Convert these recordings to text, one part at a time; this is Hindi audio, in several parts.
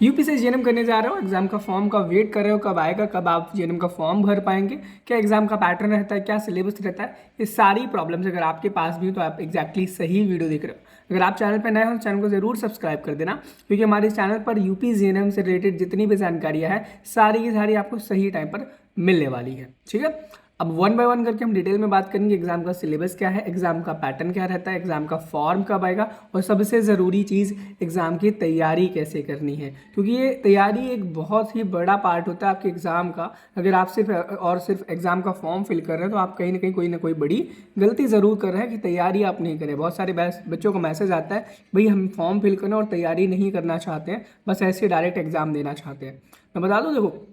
यूपी से जीएनएम करने जा रहे हो, एग्जाम का फॉर्म का वेट कर रहे हो कब आएगा, कब आप जीएनएम का फॉर्म भर पाएंगे, क्या एग्जाम का पैटर्न रहता है, क्या सिलेबस रहता है, ये सारी प्रॉब्लम्स अगर आपके पास भी हो तो आप एग्जैक्टली सही वीडियो देख रहे हो। अगर आप चैनल पर नए हो तो चैनल को जरूर सब्सक्राइब कर देना, क्योंकि हमारे इस चैनल पर यूपी जीएनएम से रिलेटेड जितनी भी जानकारियाँ हैं सारी की सारी आपको सही टाइम पर मिलने वाली है। ठीक है, अब वन बाय वन करके हम डिटेल में बात करेंगे। एग्जाम का सिलेबस क्या है, एग्जाम का पैटर्न क्या रहता है, एग्जाम का फॉर्म कब आएगा, और सबसे ज़रूरी चीज़ एग्जाम की तैयारी कैसे करनी है, क्योंकि ये तैयारी एक बहुत ही बड़ा पार्ट होता है आपके एग्जाम का। अगर आप सिर्फ एग्जाम का फॉर्म फिल कर रहे हैं तो आप कहीं ना कोई बड़ी गलती ज़रूर कर रहे हैं कि तैयारी आप नहीं करें। बहुत सारे बच्चों को मैसेज आता है, भाई हम फॉर्म फिल करना और तैयारी नहीं करना चाहते हैं, बस ऐसे डायरेक्ट एग्जाम देना चाहते हैं। मैं बता दूँ, देखो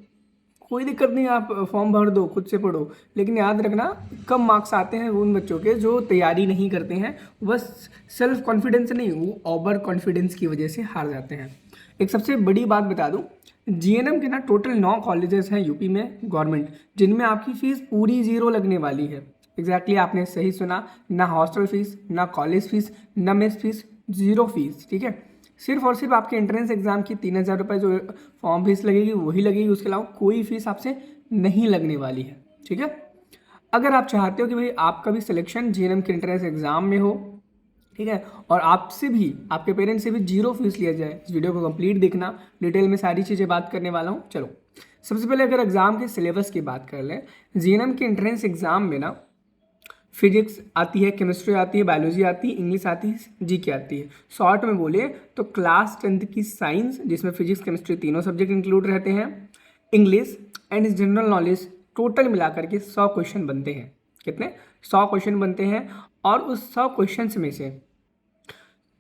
कोई दिक्कत नहीं, आप फॉर्म भर दो, खुद से पढ़ो, लेकिन याद रखना कम मार्क्स आते हैं उन बच्चों के जो तैयारी नहीं करते हैं, बस सेल्फ कॉन्फिडेंस नहीं, वो ओवर कॉन्फिडेंस की वजह से हार जाते हैं। एक सबसे बड़ी बात बता दूं, जीएनएम के ना टोटल 9 कॉलेजेस हैं यूपी में गवर्नमेंट, जिनमें आपकी फीस पूरी जीरो लगने वाली है। एग्जैक्टली आपने सही सुना, ना हॉस्टल फीस, ना कॉलेज फीस, ना मेस फीस, जीरो फीस। ठीक है, सिर्फ और सिर्फ आपके एंट्रेंस एग्जाम की 3,000 रुपये जो फॉर्म फीस लगेगी वही लगेगी, उसके अलावा कोई फीस आपसे नहीं लगने वाली है। ठीक है, अगर आप चाहते हो कि भाई आपका भी सिलेक्शन जीएनएम के एंट्रेंस एग्जाम में हो, ठीक है, और आपसे भी आपके पेरेंट्स से भी जीरो फीस लिया जाए, इस वीडियो को कंप्लीट देखना, डिटेल में सारी चीज़ें बात करने वाला हूँ। चलो सबसे पहले अगर एग्जाम के सिलेबस की बात कर लें, जीएनएम के एंट्रेंस एग्जाम में ना फिजिक्स आती है, केमिस्ट्री आती है, बायोलॉजी आती है, इंग्लिश आती है, जीके आती है। शॉर्ट में बोले तो क्लास 10th की साइंस, जिसमें फिजिक्स केमिस्ट्री तीनों सब्जेक्ट इंक्लूड रहते हैं, English and general knowledge, total मिलाकर के 100 क्वेश्चन बनते हैं। कितने? 100 क्वेश्चन बनते हैं, और उस 100 क्वेश्चन में से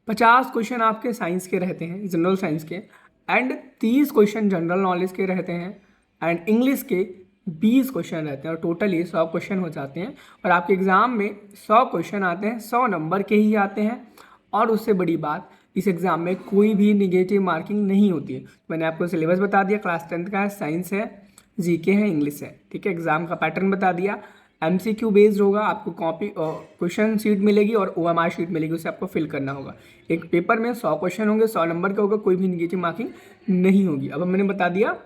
50 क्वेश्चन आपके साइंस के रहते हैं, जनरल साइंस के, एंड 30 क्वेश्चन जनरल नॉलेज के रहते हैं, एंड इंग्लिश के 20 क्वेश्चन रहते हैं, और टोटल ये 100 क्वेश्चन हो जाते हैं। और आपके एग्ज़ाम में 100 क्वेश्चन आते हैं, 100 नंबर के ही आते हैं, और उससे बड़ी बात, इस एग्ज़ाम में कोई भी निगेटिव मार्किंग नहीं होती है। मैंने आपको सिलेबस बता दिया, क्लास 10th का है, साइंस है, जीके है, इंग्लिश है। ठीक है, एग्ज़ाम का पैटर्न बता दिया, एमसीक्यू बेस्ड होगा, आपको कॉपी क्वेश्चन शीट मिलेगी और ओएमआर शीट मिलेगी, उसे आपको फिल करना होगा। एक पेपर में 100 क्वेश्चन होंगे, 100 नंबर का होगा, कोई भी निगेटिव मार्किंग नहीं होगी। अब मैंने बता दिया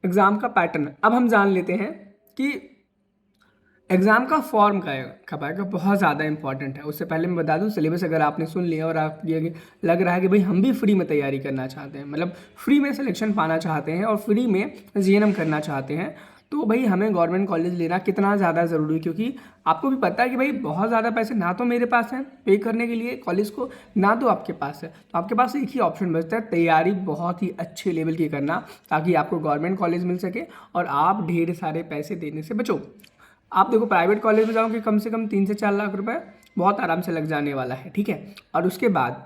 एग्ज़ाम का पैटर्न। अब हम जान लेते हैं कि एग्ज़ाम का फॉर्म कब आएगा, बहुत ज़्यादा इंपॉर्टेंट है। उससे पहले मैं बता दूं, सिलेबस अगर आपने सुन लिया और आप ये लग रहा है कि भाई हम भी फ्री में तैयारी करना चाहते हैं, मतलब फ्री में सिलेक्शन पाना चाहते हैं और फ्री में जीएनएम करना चाहते हैं, तो भाई हमें गवर्नमेंट कॉलेज लेना कितना ज़्यादा ज़रूरी है। क्योंकि आपको भी पता है कि भाई बहुत ज़्यादा पैसे ना तो मेरे पास हैं पे करने के लिए कॉलेज को, ना तो आपके पास है, तो आपके पास एक ही ऑप्शन बचता है, तैयारी बहुत ही अच्छे लेवल की करना, ताकि आपको गवर्नमेंट कॉलेज मिल सके और आप ढेर सारे पैसे देने से बचो। आप देखो प्राइवेट कॉलेज में जाओगे, कम से कम 3 से 4 लाख रुपए बहुत आराम से लग जाने वाला है। ठीक है, और उसके बाद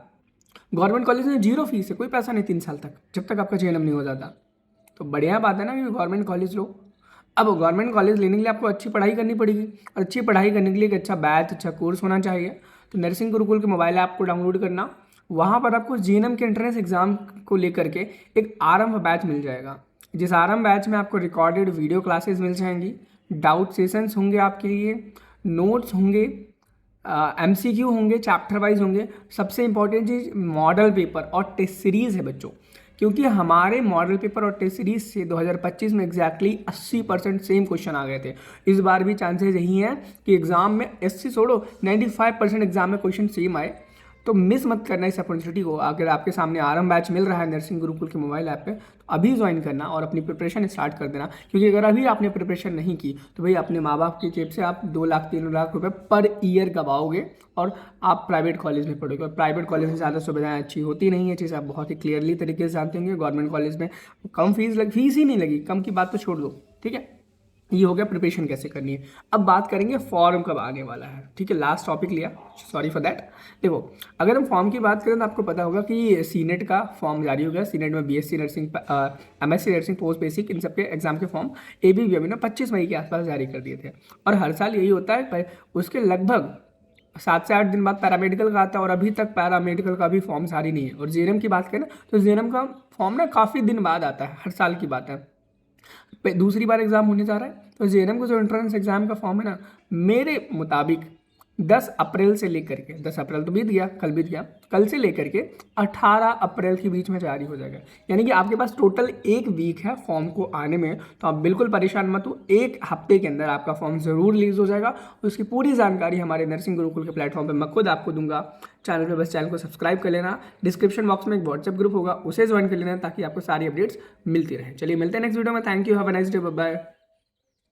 गवर्नमेंट कॉलेज में जीरो फीस है, कोई पैसा नहीं 3 साल तक, जब तक आपका जीएनएम नहीं हो जाता। तो बढ़िया बात है ना कि गवर्नमेंट कॉलेज लो। अब गवर्नमेंट कॉलेज लेने के लिए आपको अच्छी पढ़ाई करनी पड़ेगी, और अच्छी पढ़ाई करने के लिए एक अच्छा बैच, अच्छा कोर्स होना चाहिए। तो नर्सिंग गुरुकुल के मोबाइल ऐप को डाउनलोड करना, वहाँ पर आपको जीएनएम के एंट्रेंस एग्जाम को लेकर के एक आरंभ बैच मिल जाएगा, जिस आरंभ बैच में आपको रिकॉर्डेड वीडियो क्लासेस मिल जाएंगी, डाउट सेशंस होंगे आपके लिए, नोट्स होंगे, एमसीक्यू होंगे, चैप्टर वाइज होंगे। सबसे इंपॉर्टेंट चीज़ मॉडल पेपर और टेस्ट सीरीज़ है बच्चों, क्योंकि हमारे मॉडल पेपर और टेस्ट सीरीज से 2025 में एग्जैक्टली 80% सेम क्वेश्चन आ गए थे। इस बार भी चांसेस यही हैं कि एग्जाम में 80 छोड़ो 95% एग्जाम में क्वेश्चन सेम आए। तो मिस मत करना इस अपॉर्चुनिटी को। अगर आपके सामने आरंभ बैच मिल रहा है नर्सिंग गुरुकुल के मोबाइल ऐप पे, तो अभी ज्वाइन करना और अपनी प्रिपरेशन स्टार्ट कर देना, क्योंकि अगर अभी आपने प्रिपरेशन नहीं की तो भाई अपने माँ बाप की जेब से आप 2 लाख 3 लाख रुपए पर ईयर गवाओगे, और आप प्राइवेट कॉलेज में पढ़ोगे। और प्राइवेट कॉलेज में ज़्यादा सुविधाएं अच्छी होती नहीं है, चीज़ आप बहुत ही क्लियरली तरीके से जानते होंगे। गवर्नमेंट कॉलेज में कम फीस ही नहीं लगी, कम की बात तो छोड़ दो। ठीक है, ये हो गया प्रिपरेशन कैसे करनी है। अब बात करेंगे फॉर्म कब आने वाला है। ठीक है, लास्ट टॉपिक लिया, सॉरी फॉर दैट। देखो अगर हम फॉर्म की बात करें तो आपको पता होगा कि सीनेट का फॉर्म जारी हो गया। सीनेट में BSc nursing, MSc nursing, post basic, इन सबके एग्जाम के फॉर्म एबीवीपी ने 25 मई के आसपास जारी कर दिए थे। और हर साल यही होता है, पर उसके लगभग 7 से 8 दिन बाद पैरामेडिकल का आता है, और अभी तक पैरामेडिकल का भी फॉर्म जारी नहीं है। और जीएनएम की बात करें तो जीएनएम का फॉर्म ना काफ़ी दिन बाद आता है, हर साल की बात है। दूसरी बार एग्जाम होने जा रहा है, तो जीएनएम को जो एंट्रेंस एग्जाम का फॉर्म है ना, मेरे मुताबिक 10 अप्रैल से लेकर के 10 अप्रैल तो बीत गया, कल बीत गया, कल से लेकर के 18 अप्रैल के बीच में जारी हो जाएगा। यानी कि आपके पास टोटल 1 वीक है फॉर्म को आने में, तो आप बिल्कुल परेशान मत हो, 1 हफ्ते के अंदर आपका फॉर्म ज़रूर रिलीज हो जाएगा। उसकी पूरी जानकारी हमारे नर्सिंग गुरुकुल के प्लेटफॉर्म पर मैं खुद आपको दूंगा। चैनल पर बस चैनल को सब्सक्राइब कर लेना, डिस्क्रिप्शन बॉक्स में एक व्हाट्सएप ग्रुप होगा, उसे ज्वाइन कर लेना ताकि आपको सारी अपडेट्स मिलती रहे। चलिए मिलते हैं नेक्स्ट वीडियो में। Thank you, have a nice day, bye bye.